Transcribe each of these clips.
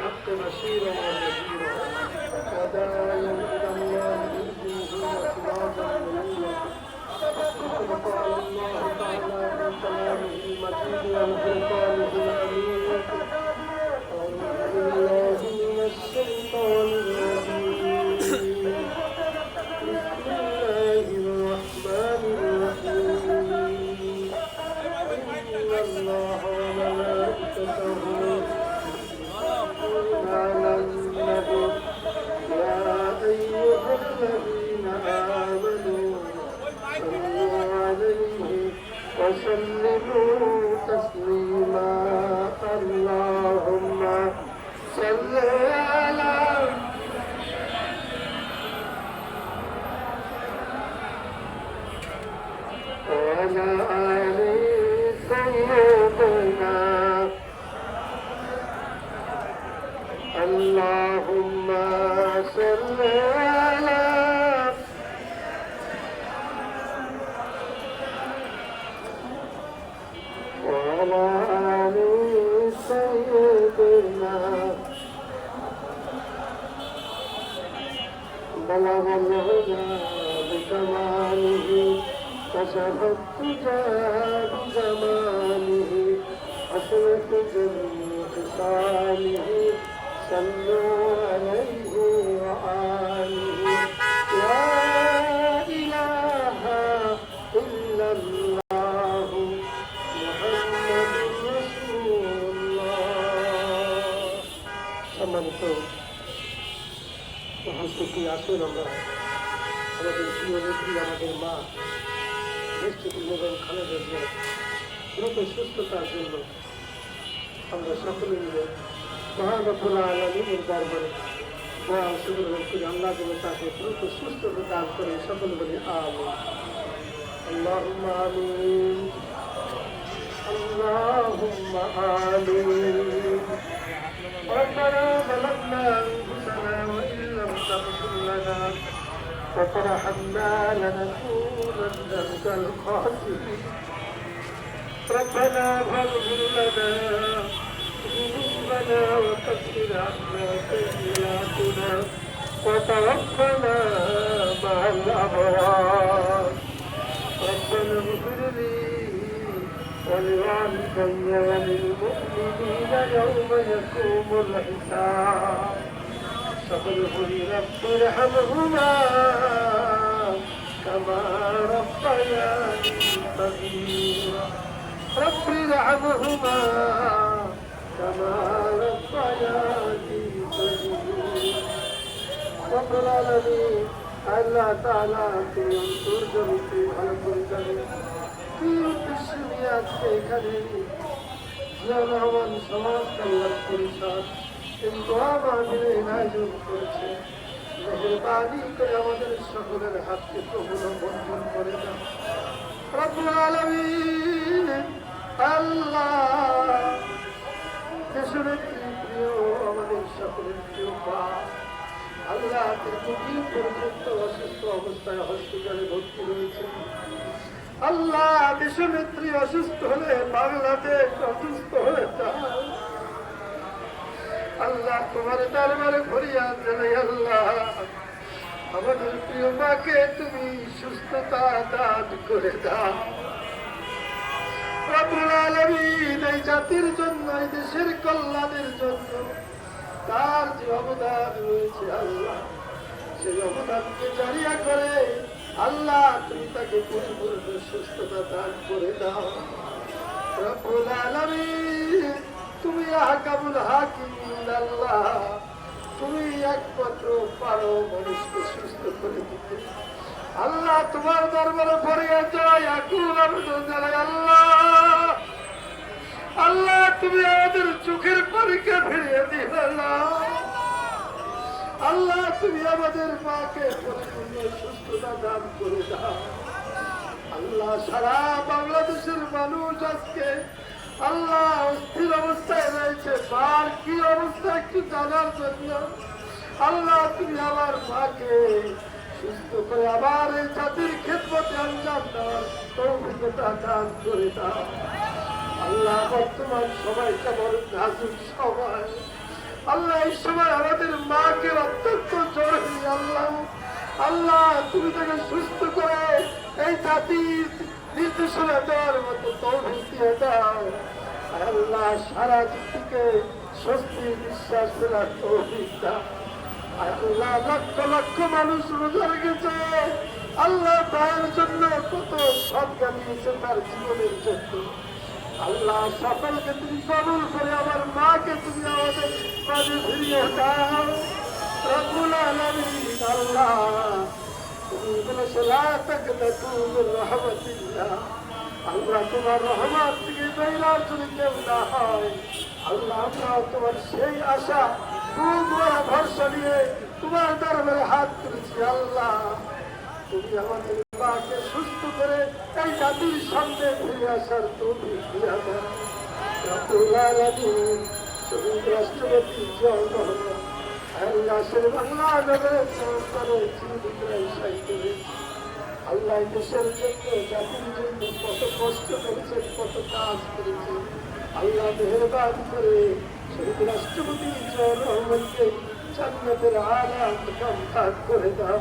بالحق بشيرا ونذيرا وداعيا إلى الله بإذنه وسراجا منيرا. وقد قال الله تعالى في كلامه المجيد وفرقانه الأمين: أعوذ بالله من الشيطان الرجيم. بسم الله الرحمن الرحيم. إن الله وملائكته يصلون على النبي يا أيها الذين آمنوا صلوا عليه وسلموا تسليما. اللهم صل على وعلى آل سيدنا. اللهم صل على وعلى آل سيدنا. بلغ الهدى بكماله كشف الدجى بجماله حسنت جميع خصاله. صلوا عليه وآله. لا إله إلا الله محمد رسول الله. সম্মানিত উপস্থিতি, আসুন আমরা আমাদের প্রিয় নেত্রী, আমাদের মা নিশ্চিত বেগম খালেদা জিয়া দ্রুত সুস্থতার জন্য আমরা সকলে মিলে মহান রব্বুল আলামিনের দরবারে দোয়া অংশগ্রহণ করি। আল্লাহ যেন তাকে দ্রুত সুস্থতা দান করে। সকলে বলি আমিন। আল্লাহুম্মা আমিন, আল্লাহুম্মা আমিন। ربنا ظلمنا أنفسنا وإن لم تغفر لنا وترحمنا لنكونن من الخاسرين. ربنا فاغفر لنا ذنوبنا وكفر عنا سيئاتنا وتوفنا مع الأبرار. ربنا اغفر لي ولوالدي وللمؤمنين يوم يقوم الحساب. فاغفر رب ارحمهما كما ربياني صغيرا. رب ارحمهما كما ربياني صغيرا. رب العالمين আল্লাহ তাআলা তুমি অন্তর জমিতে ভালো করে জানেন কি উদ্দেশ্য নিয়ে আজকে এখানে জিয়া রহমান সমাজ কল্যাণ পরিষদ এই দোয়া মাহফিলের আয়োজন করেছে। মেহেরবানি করে আমাদের সকলের হাতকে প্রভূত বন্ধন করে দাও রব্বুল আলামিন। আল্লাহ দেশনেত্রী প্রিয় আমাদের সকলের প্রিয় মা, আল্লাহ দীর্ঘদিন পর্যন্ত অসুস্থ অবস্থায় হসপিটালে ভর্তি রয়েছে। আল্লাহ দেশনেত্রী অসুস্থ হলে বাংলাদেশ অসুস্থ হয়ে যায়। আল্লাহ তোমার দরবারে ফরিয়াদ জানাই, আল্লাহ আমাদের প্রিয় মাকে তুমি সুস্থতা দান করে দাও রব্বুল আলামিন। এই জাতির জন্য, এই দেশের কল্যাণের জন্য তার যে অবদান রয়েছে আল্লাহ সেই অবদানকে জারিয়া করে আল্লাহ তুমি তাকে পরিপূর্ণ সুস্থতা দান করে দাও রব্বুল আলামিন। তুমি আহকামুল হাকিমিন আল্লাহ, তুমি একমাত্র পারো মানুষকে সুস্থ করে দিতে। আল্লাহ তোমার দরবারে ফরিয়াদ জানাই, আকুল আবেদন জানাই, আল্লাহ আল্লাহ তুমি আমাদের চোখের পানিকে ফিরিয়ে দিও না। আল্লাহ তুমি আমাদের মাকে পরিপূর্ণ সুস্থতা দান করে দাও। আল্লাহ সারা বাংলাদেশের মানুষ আজকে আল্লাহ অস্থির অবস্থায় রয়েছে। মার কি অবস্থা একটু জানার জন্য আল্লাহ তুমি আমার মাকে সুস্থ করে আবার এই জাতির খেদমতে আঞ্জাম দেওয়ার তৌফিকতা দান করে দাও। আল্লাহ বর্তমান সময়টা বড় নাজুক সময়, আল্লাহ এই সময় আমাদের মাকে অত্যন্ত জরুরি আল্লাহ। আল্লাহ তুমি তাকে সুস্থ করে এই জাতির নির্দেশনা দেওয়ার মতো তৌফিক দিয়ে দাও। আল্লাহ সারা জাতিকে স্বস্তি বিশ্বাস ফেরার তৌফিক দাও। আল্লাহ লক্ষ লক্ষ মানুষ রোজা রেখেছে আল্লাহ তার জন্য কত সদকা দিয়েছে তার জীবনের জন্য। আল্লাহ সকলকে তুমি কবুল করে আমার মাকে তুমি আমাদের মাঝে ফিরিয়ে দাও রব্বুল আলামিন। আল্লাহ তুমি বলেছো লা তাকনাতু মির রাহমাতিল্লাহ। আল্লাহ তোমার রহমত থেকে বেরার যদি কেউ না হয় আল্লাহ আমরা তোমার সেই আশা তোমার ভরসা নিয়ে তোমার দরবারে হাত তুলেছি। আল্লাহ তুমি আমাদের মাকে সুস্থ করে এই জাতির সামনে ফিরে আসার তৌফিক দিয়ে দাও রব্বুল আলামিন। শহীদ রাষ্ট্রপতি জিয়াউর রহমান আল্লাহ শের বাংলা নগরের সংস্কারে জীবিকায় সাহিত্য হয়েছে। আল্লাহ দেশের জন্য জাতির জন্য কত কষ্ট করেছেন কত কাজ করেছেন। আল্লাহ মেহেরবান করে শহীদ রাষ্ট্রপতি জিয়াউর রহমানকে জান্নাতের আলা মুকাম করে দাও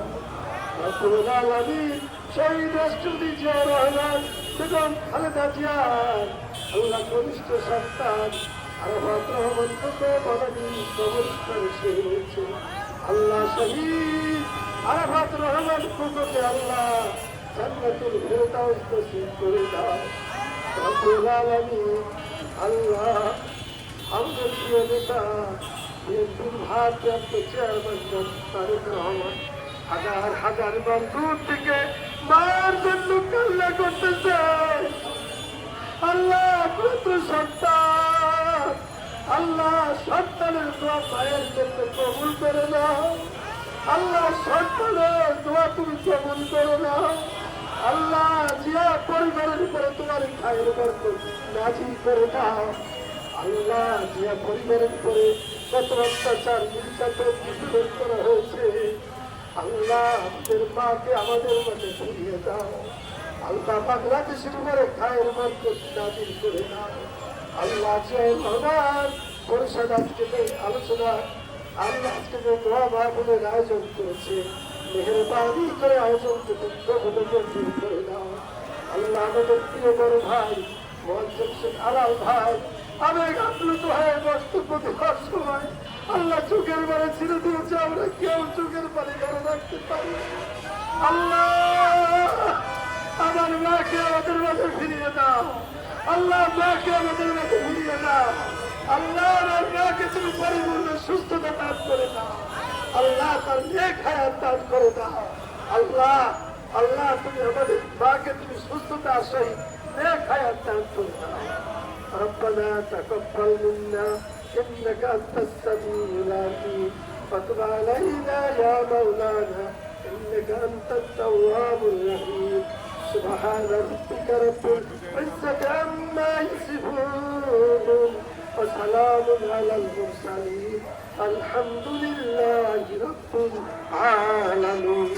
রব্বুল আলামিন। শহীদ রাষ্ট্রপতি জিয়াউর রহমান বেগম খালেদা জিয়ার আল্লাহ কনিষ্ঠ সন্তান আরাফাত রহমান কত বড়দিন কবরস্থানে শুয়ে রয়েছে। আল্লাহ শহীদ আরাফাত রহমান কুকুরকে আল্লাহ জান্নাতুল ফেরদাউস নসিব করে দাও রব্বুল আলামিন। আল্লাহ আমাদের প্রিয় নেতা বিএনপির ভারপ্রাপ্ত চেয়ারম্যান তারেক রহমান হাজার হাজার বন্ধুর থেকে মার জন্য কান্না করতেছে। আল্লাহ পুত্র সন্তান আল্লাহ সন্তানের দোয়া মায়ের জন্য কবুল করে নাও। আল্লাহ সন্তানের দোয়া তুমি কবুল করে নাও। আল্লাহ জিয়া পরিবারের উপরে তোমার খায়ের বরকত নাজিল করে দাও। আল্লাহ জিয়া পরিবারের উপরে কত অত্যাচার নির্যাতন নিপীড়ন করা হয়েছে। আল্লাহ আমাদের মাকে আমাদের মধ্যে ফিরিয়ে দাও। আল্লাহ বাংলাদেশের উপরে খায়ের বরকত নাজিল করে দাও। আল্লাহ জিয়াউর রহমান পরিষদ আজকে আলোচনা আল্লাহ আজকে যে দোয়া মাহফিলের আয়োজন করেছে মেহেরবানি করে আয়োজনকে মঞ্জুর করে দাও। আল্লাহ আমাদের প্রিয় বড় ভাই মোহাম্মদ শেখ আলাল ভাই আবেগ আপ্লুত হয়ে বক্তব্য দেওয়ার সময় আল্লাহ চোখের বারে ছিঁড়ে দিয়েছে। আমরা কেউ চোখের বারে ধরে রাখতে পারি। আল্লাহ আমার মাকে আমাদের মাঝে ফিরিয়ে দাও। আল্লাহ মাকে আমাদের মাঝে ফিরিয়ে দাও। আল্লাহ আমার মাকে তুমি পরিপূর্ণ সুস্থতা দান করে দাও। আল্লাহ তার নেক হায়াত দান করে দাও। আল্লাহ আল্লাহ তুমি আমাদের মাকে তুমি সুস্থতা সহিত নেক হায়াত দান করে দাও। ربنا تقبل منا إنك أنت السميع العليم وتب علينا يا مولانا إنك أنت التواب الرحيم سبحان ربك رب العزة عما يصفون وسلام على المرسلين الحمد لله رب العالمين.